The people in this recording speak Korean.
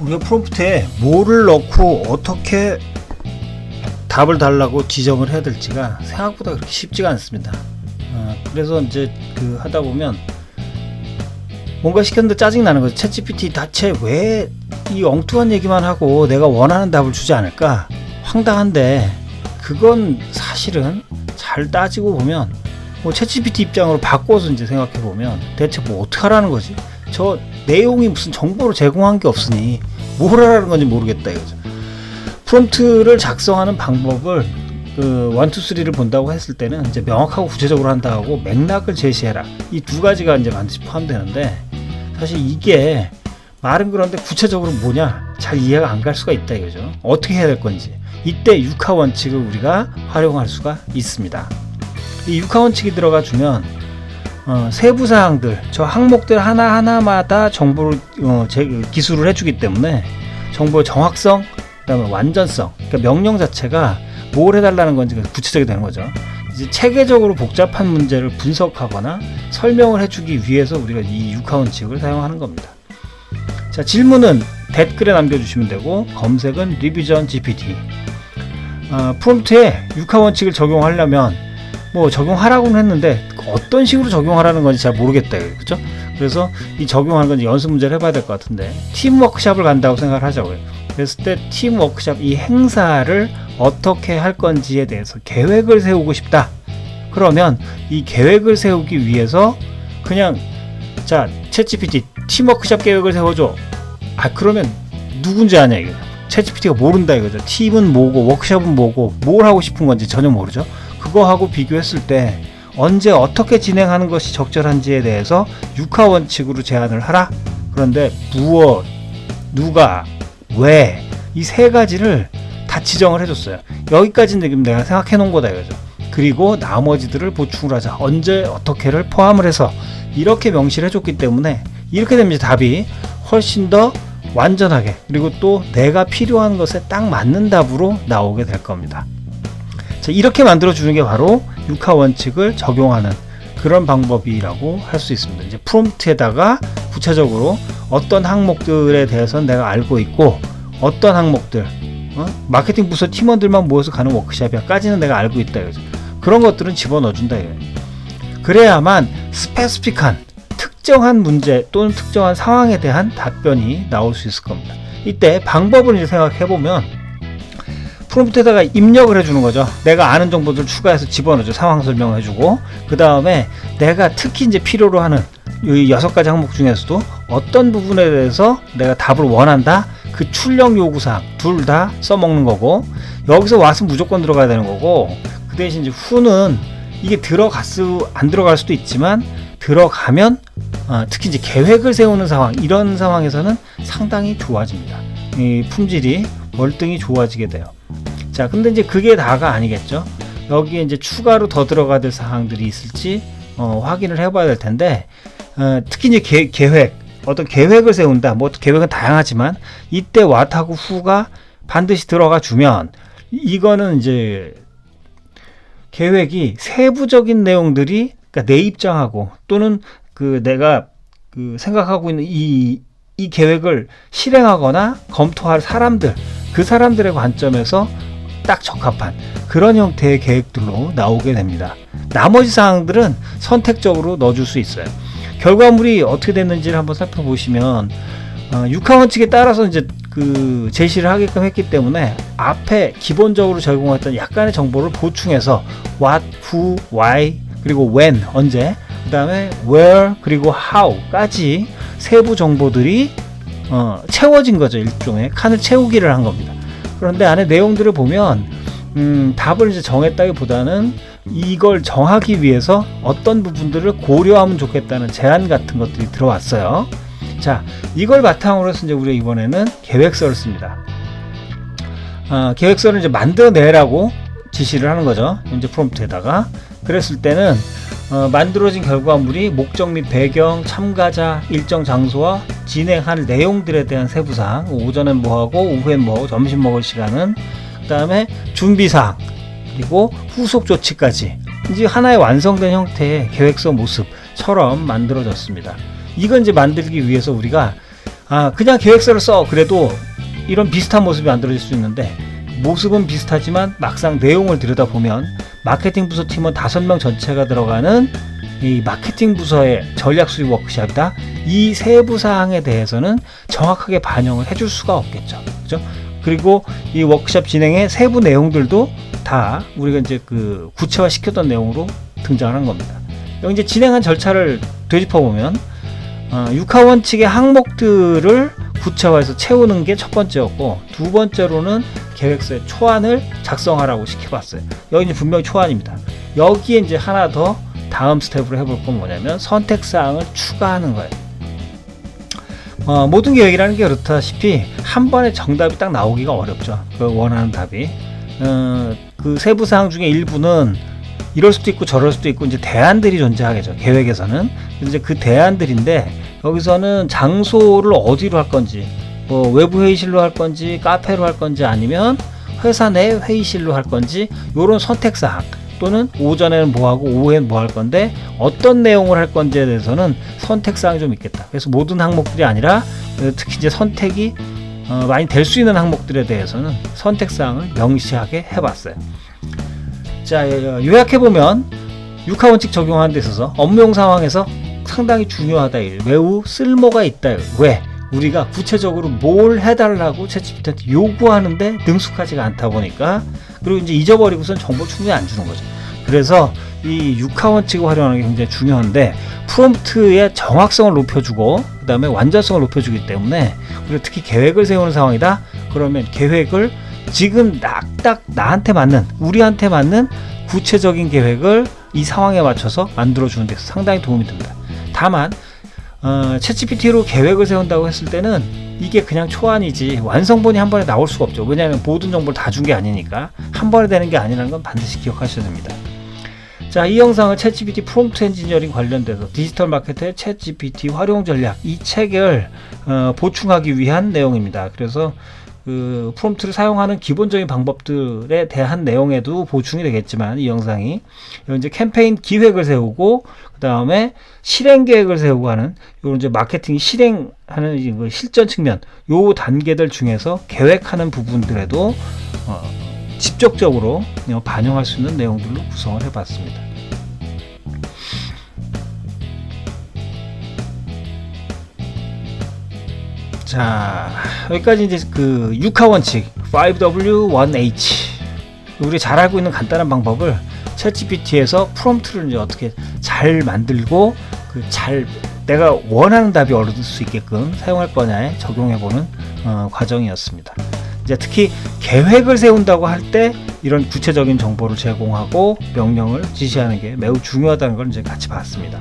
우리가 프롬프트에 뭐를 넣고 어떻게 답을 달라고 지정을 해야 될지가 생각보다 그렇게 쉽지가 않습니다. 그래서 이제 하다 보면 뭔가 시켰는데 짜증나는 거죠. 챗GPT 대체 왜 이 엉뚱한 얘기만 하고 내가 원하는 답을 주지 않을까? 황당한데 그건 사실은 잘 따지고 보면 뭐 챗GPT 입장으로 바꿔서 이제 생각해 보면 대체 뭐 어떻게 하라는 거지? 저 내용이 무슨 정보를 제공한 게 없으니 뭘 하라는 건지 모르겠다 이거죠. 프롬프트를 작성하는 방법을 1, 2, 3를 본다고 했을 때는 이제 명확하고 구체적으로 한다 하고 맥락을 제시해라. 이 두 가지가 이제 반드시 포함되는데 사실 이게 말은 그런데 구체적으로 뭐냐 잘 이해가 안 갈 수가 있다 이거죠. 어떻게 해야 될 건지 이때 육하 원칙을 우리가 활용할 수가 있습니다. 이 육하 원칙이 들어가 주면 세부 사항들 저 항목들 하나하나마다 정보를 기술을 해주기 때문에 정보의 정확성 그다음에 완전성 그러니까 명령 자체가 뭘 해달라는 건지 구체적이 되는 거죠. 이제 체계적으로 복잡한 문제를 분석하거나 설명을 해주기 위해서 우리가 이 육하 원칙을 사용하는 겁니다. 자, 질문은 댓글에 남겨주시면 되고 검색은 리비전 GPT. 프롬프트에 육하 원칙을 적용하려면 뭐 적용하라고는 했는데 어떤 식으로 적용하라는 건지 잘 모르겠다, 그렇죠? 그래서 이 적용하는 건 연습 문제를 해봐야 될 것 같은데 팀 워크샵을 간다고 생각을 하자고요. 그랬을 때 팀 워크샵 이 행사를 어떻게 할 건지에 대해서 계획을 세우고 싶다. 그러면 이 계획을 세우기 위해서 그냥 자 챗GPT 팀 워크샵 계획을 세워줘. 그러면 누군지 아냐 이거. 챗GPT가 모른다 이거죠. 팀은 뭐고 워크샵은 뭐고 뭘 하고 싶은 건지 전혀 모르죠. 그거하고 비교했을 때 언제 어떻게 진행하는 것이 적절한지에 대해서 육하 원칙으로 제안을 하라. 그런데 무엇, 누가, 왜 이 세 가지를 다 지정을 해줬어요. 여기까지는 지금 내가 생각해 놓은 거다 이거죠. 그리고 나머지들을 보충을 하자. 언제 어떻게를 포함을 해서 이렇게 명시를 해줬기 때문에 이렇게 되면 이제 답이 훨씬 더 완전하게 그리고 또 내가 필요한 것에 딱 맞는 답으로 나오게 될 겁니다. 자, 이렇게 만들어 주는 게 바로 육하 원칙을 적용하는 그런 방법이라고 할 수 있습니다. 이제 프롬프트에다가 구체적으로 어떤 항목들에 대해서는 내가 알고 있고 어떤 항목들 마케팅 부서 팀원들만 모여서 가는 워크숍이야까지는 내가 알고 있다 이거죠. 그런 것들은 집어넣어 준다 이거예요. 그래야만 스페시픽한 특정한 문제 또는 특정한 상황에 대한 답변이 나올 수 있을 겁니다. 이때 방법을 이제 생각해 보면 프롬프트에다가 입력을 해주는 거죠. 내가 아는 정보들 추가해서 집어넣죠. 상황 설명을 해주고 그 다음에 내가 특히 이제 필요로 하는 이 6가지 항목 중에서도 어떤 부분에 대해서 내가 답을 원한다. 그 출력 요구사항 둘 다 써먹는 거고 여기서 와서 무조건 들어가야 되는 거고 그 대신 이제 후는 이게 안 들어갈 수도 있지만 들어가면 특히 이제 계획을 세우는 상황 이런 상황에서는 상당히 좋아집니다. 이 품질이 월등히 좋아지게 돼요. 자, 근데 이제 그게 다가 아니겠죠. 여기에 이제 추가로 더 들어가야 될 사항들이 있을지 확인을 해봐야 될 텐데 특히 이제 계획 어떤 계획을 세운다. 뭐 계획은 다양하지만 이때 what하고 who가 반드시 들어가 주면 이거는 이제 계획이 세부적인 내용들이 그러니까 내 입장하고 또는 내가 생각하고 있는 이 계획을 실행하거나 검토할 사람들 그 사람들의 관점에서 딱 적합한 그런 형태의 계획들로 나오게 됩니다. 나머지 사항들은 선택적으로 넣어줄 수 있어요. 결과물이 어떻게 됐는지를 한번 살펴보시면 육하 원칙에 따라서 이제 제시를 하게끔 했기 때문에 앞에 기본적으로 제공했던 약간의 정보를 보충해서 what, who, why 그리고 when 언제 그 다음에 where 그리고 how까지 세부 정보들이 채워진 거죠. 일종의 칸을 채우기를 한 겁니다. 그런데 안에 내용들을 보면 답을 이제 정했다기보다는 이걸 정하기 위해서 어떤 부분들을 고려하면 좋겠다는 제안 같은 것들이 들어왔어요. 자, 이걸 바탕으로 해서 이제 우리가 이번에는 계획서를 씁니다. 계획서를 이제 만들어내라고 지시를 하는 거죠. 이제 프롬프트에다가. 그랬을 때는 만들어진 결과물이 목적 및 배경, 참가자, 일정 장소와 진행할 내용들에 대한 세부사항, 오전엔 뭐하고 오후엔 뭐하고 점심 먹을 시간은 그 다음에 준비사항 그리고 후속 조치까지 이제 하나의 완성된 형태의 계획서 모습처럼 만들어졌습니다. 이건 이제 만들기 위해서 우리가 그냥 계획서를 써. 그래도 이런 비슷한 모습이 만들어질 수 있는데, 모습은 비슷하지만 막상 내용을 들여다보면 마케팅 부서 팀원 5명 전체가 들어가는 이 마케팅 부서의 전략 수립 워크샵이다. 이 세부 사항에 대해서는 정확하게 반영을 해줄 수가 없겠죠. 그죠? 그리고 이 워크샵 진행의 세부 내용들도 다 우리가 이제 그 구체화 시켰던 내용으로 등장하는 겁니다. 여기 이제 진행한 절차를 되짚어보면, 육하 원칙의 항목들을 구체화해서 채우는 게 첫 번째였고, 두 번째로는 계획서의 초안을 작성하라고 시켜봤어요. 여기 이제 분명히 초안입니다. 여기에 이제 하나 더 다음 스텝으로 해볼 건 뭐냐면 선택사항을 추가하는 거예요. 모든 계획이라는 게 그렇다시피 한 번에 정답이 딱 나오기가 어렵죠. 그 원하는 답이. 그 세부사항 중에 일부는 이럴 수도 있고 저럴 수도 있고 이제 대안들이 존재하겠죠. 계획에서는. 이제 그 대안들인데, 여기서는 장소를 어디로 할 건지, 뭐 외부 회의실로 할 건지, 카페로 할 건지, 아니면 회사 내 회의실로 할 건지, 요런 선택사항, 또는 오전에는 뭐 하고 오후에는 뭐 할 건데 어떤 내용을 할 건지에 대해서는 선택사항이 좀 있겠다. 그래서 모든 항목들이 아니라 특히 이제 선택이 많이 될 수 있는 항목들에 대해서는 선택사항을 명시하게 해봤어요. 자, 요약해보면 육하 원칙 적용하는 데 있어서 업무용 상황에서 상당히 중요하다. 매우 쓸모가 있다. 왜? 우리가 구체적으로 뭘 해달라고 챗GPT한테 요구하는데 능숙하지가 않다 보니까, 그리고 이제 잊어버리고선 정보 충분히 안 주는 거죠. 그래서 이 육하 원칙을 활용하는 게 굉장히 중요한데, 프롬프트의 정확성을 높여주고 그 다음에 완전성을 높여주기 때문에, 그리고 특히 계획을 세우는 상황이다. 그러면 계획을 지금 딱 나한테 맞는, 우리한테 맞는 구체적인 계획을 이 상황에 맞춰서 만들어주는 데 상당히 도움이 됩니다. 다만 챗GPT로 계획을 세운다고 했을 때는 이게 그냥 초안이지 완성본이 한 번에 나올 수가 없죠. 왜냐하면 모든 정보를 다 준 게 아니니까 한 번에 되는 게 아니라는 건 반드시 기억하셔야 됩니다. 자, 이 영상은 챗GPT 프롬프트 엔지니어링 관련돼서 디지털 마케터의 챗GPT 활용 전략, 이 책을 보충하기 위한 내용입니다. 그래서 그 프롬프트를 사용하는 기본적인 방법들에 대한 내용에도 보충이 되겠지만, 이 영상이 이제 캠페인 기획을 세우고 그 다음에 실행 계획을 세우고 하는 요런 이제 마케팅 실행하는 그 실전 측면, 요 단계들 중에서 계획하는 부분들에도 직접적으로 반영할 수 있는 내용들로 구성을 해봤습니다. 자, 여기까지 이제 그 육하 원칙 5W1H, 우리 잘 알고 있는 간단한 방법을 챗GPT에서 프롬프트를 이제 어떻게 잘 만들고 내가 원하는 답이 얻을 수 있게끔 사용할 거냐에 적용해보는 과정이었습니다. 이제 특히 계획을 세운다고 할 때 이런 구체적인 정보를 제공하고 명령을 지시하는 게 매우 중요하다는 걸 이제 같이 봤습니다.